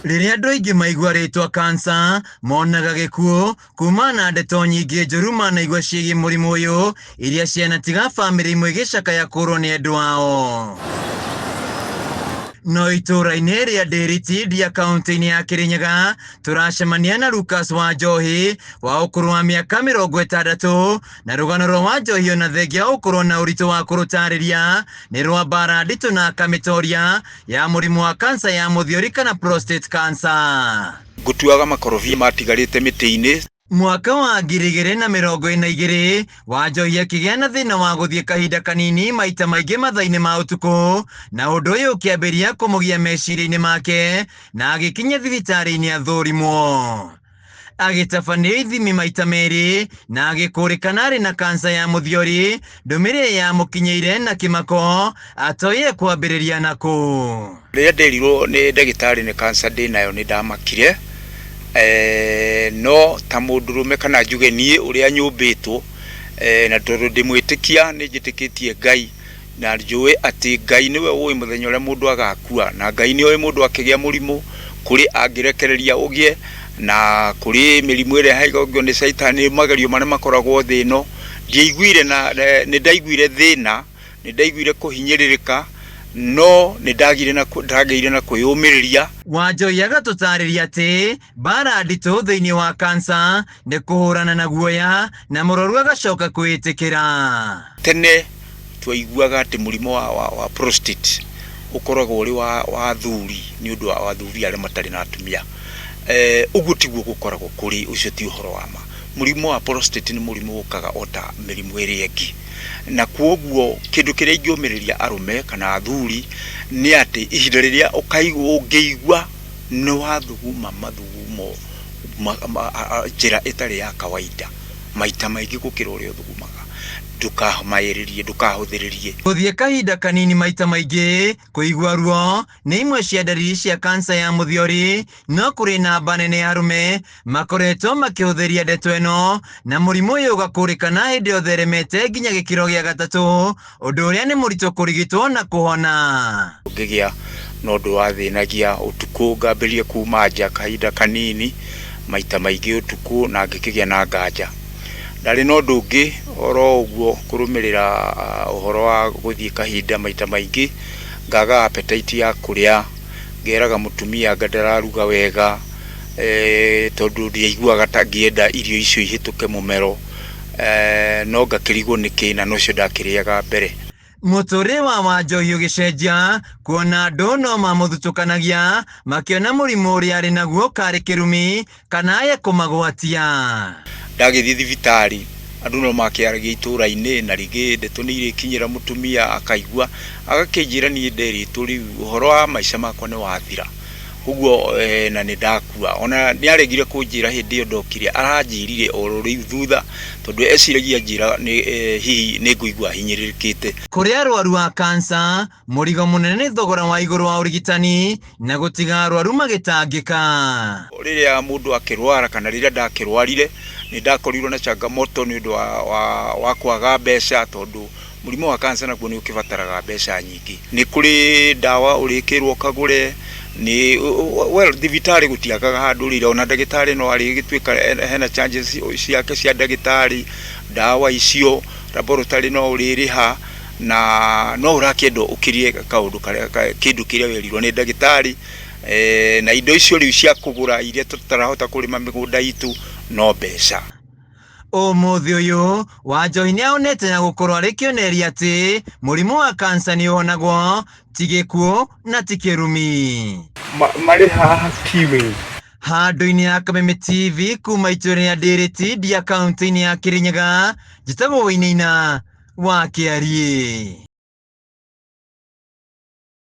Riria andu aingi maigua ritwa cancer monaga gikuo kuma na ndeto nyingi njuru manaigua ciĩgiĩ mũrimũ ũyũ iria cianatiga bamĩrĩ imwe igĩcakaya kũrwo nĩ endwa ao. No itũra-inĩ rĩa Ndĩriti kaunti-inĩ ya Kirinyaga turacemania na Lucas Wanjohi wa ũkũrũ wa mĩaka 60 na rũgano rwa Wanjohi ona thengia ũkũrũ na ũritũ wa kũrũtarĩria nĩ rwa mbara nditũ na kamĩtoria ya mũrimũ wa cancer ya mũthiori kana prostate cancer. Ngũtuaga makorobia matigarĩte mĩtĩ-inĩ. Mwaka wa 2022 Wanjohi akĩgĩa na thĩna wa gũthiĩ kahinda kanini maita maingĩ mathaa-inĩ ma ũtukũ, na ũndũ ũyũ ũkĩambĩrĩria kũmũgia meciria-inĩ make na agĩkinya thibitarĩ-inĩ athũrimwo. Agĩtabanio ithimi maita merĩ na agĩkũrĩkana arĩ na cancer ya mũthiori, ndũmĩrĩri yamũkinyĩire na kĩmako atoĩ kwambĩrĩria nakũ. Rĩrĩa nderirwo nĩ ndagĩtarĩ nĩ cancer ndĩnayo nĩ ndamakire. No ta mũndũrũme kana njuge niĩ ũrĩa nyũmbĩtwo, na tondũ ndĩmwĩtĩkia nĩ njĩtĩkĩtie Ngai na njũĩ atĩ Ngai nĩwe ũĩ mũthenya ũrĩa mũndũ agakua, na Ngai nĩwe mũndũ akĩgĩa mũrimũ, kũrĩ angĩrekereria ũgĩe na kũrĩ mĩrimũ ĩrĩa haigagio nĩ Saitani, magerio marĩa makoragwo thĩ ĩno. Nĩ ndaiguire thĩna, nĩ ndaiguire kũhinyĩrĩrĩka, no nĩndagire na kwĩyũmĩrĩria. Wanjohi agatũtarĩria atĩ mbara nditũ thĩinĩ wa cancer nĩ kũhũrana na guoya na mũrwaru agacoka kwĩtĩkĩra. Tene twaiguaga atĩ mũrimũ wa prostate ũkoragwo ũrĩ wa athuri nĩ ũndũ wa athuri arĩa matarĩ na atumia. Ũguo tiguo gũkoragwo kũrĩ, ũcio ti ũhoro wa ma. Mũrimũ wa prostate nĩ mũrimũ ũkaga o ta mĩrimũ ĩrĩa ĩngĩ, na kwoguo kĩndũ kĩrĩa ingĩũmĩrĩria arũme kana athuri nĩ atĩ ihinda rĩrĩa ũngĩigua nĩ wathuguma mathugumo njĩra ĩtarĩ ya kawaida maita maingĩ gũkĩra ũrĩa ũthugumaga, ndũkamaĩrĩrie, ndũkahũthĩrĩrie. Gũthiĩ kahinda kanini maita maingĩ, kũigua ruo nĩ imwe cia ndariri cia cancer ya mũthiori, no kũrĩ namba nene ya arũme makoretwo makĩhũthĩria ndeto ĩno na mũrimũ ũyũ ũgakũrĩkana hĩndĩ ũtheremete nginya gĩkĩro gĩa 3, ũndũ ũrĩa nĩ mũritũ kũrigitwo na kũhona. Ngĩgĩa na ũndũ wathĩnagia ũtukũ, ngambĩrĩria kuma nja kahinda kanini maita maingĩ ũtukũ na ngĩkĩgĩa na nganja. Ndarĩ na ũndũ ũngĩ oro ũguo kũrũmĩrĩra ũhoro wa gũthiĩ kahinda maita maingĩ, ngaga appetite ya kũrĩa, ngeraga mũtumia anga ndararuga wega, tondũ ndiaiguaga ta ngĩenda irio icio ihĩtũke mũmero, no ngakĩrigwo nĩkĩ na nocio ndakĩrĩaga mbere. Mũtũrĩre wa Wanjohi ũgĩcenjia, kuona andũ no mamũthutũkanagia makĩona mũrimũ ũrĩa arĩ naguo karĩ kĩrumi kana aya kũmagwatia. Ndagĩthiĩ thibitarĩ andũ no makĩaragia itũra-inĩ na rĩngĩ ndeto nĩ irĩkinyĩra mũtumia akaigua agakĩnjĩra niĩ nderitwo rĩu ũhoro wa maica makwa nĩ wathira, ũguo na nĩ ndakua. Ona nĩ aregire kũnjĩra hĩndĩ ĩyo ndokire, aranjĩrire oro rĩu thutha tondũ eciragia njĩra hihi nĩ ngũigua hinyĩrĩrĩkĩte. Kũrĩ arwaru a cancer mũrigo mũnene nĩ thogora wa igũrũ wa ũrigitani na gũtiga arwaru magĩtangĩka. Rĩrĩa mũndũ akĩrwara kana rĩrĩa ndakĩrwarire nĩ ndakorirwo na changamoto nĩ ũndũ wa kwaga mbeca, tondũ mũrimũ wa cancer naguo nĩ ũkĩbataraga mbeca nyingĩ. Nĩ kũrĩ ndawa ũrĩkĩrwo kagũre, thibitarĩ gũtiagaga handũ rĩra, ona ndagĩtarĩ no arĩgĩtuĩka hena charges ciake cia ndagĩtarĩ, ndawa icio laboratory no ũrĩrĩha, na no ũrakĩenda ũkĩrie kĩndũ kĩrĩa werirwo nĩ ndagĩtarĩ, na indo icio rĩu cia kũgũra iria tũtarahota kũrĩma mĩgũnda itũ no mbeca. Ũmũthĩ ũyũ Wanjohi nĩ aonete na gũkorwo arĩ kĩoneria atĩ mũrimũ wa cancer nĩ ũhonagwo, ti gĩkuũ na ti kĩrumi. Marĩ haha timu handũ-inĩ ya Kameme TV kuma itũra rĩa Ndĩriti kaunti-inĩ ya Kirinyaga, njĩtagwo Wainaina wa Kĩarie.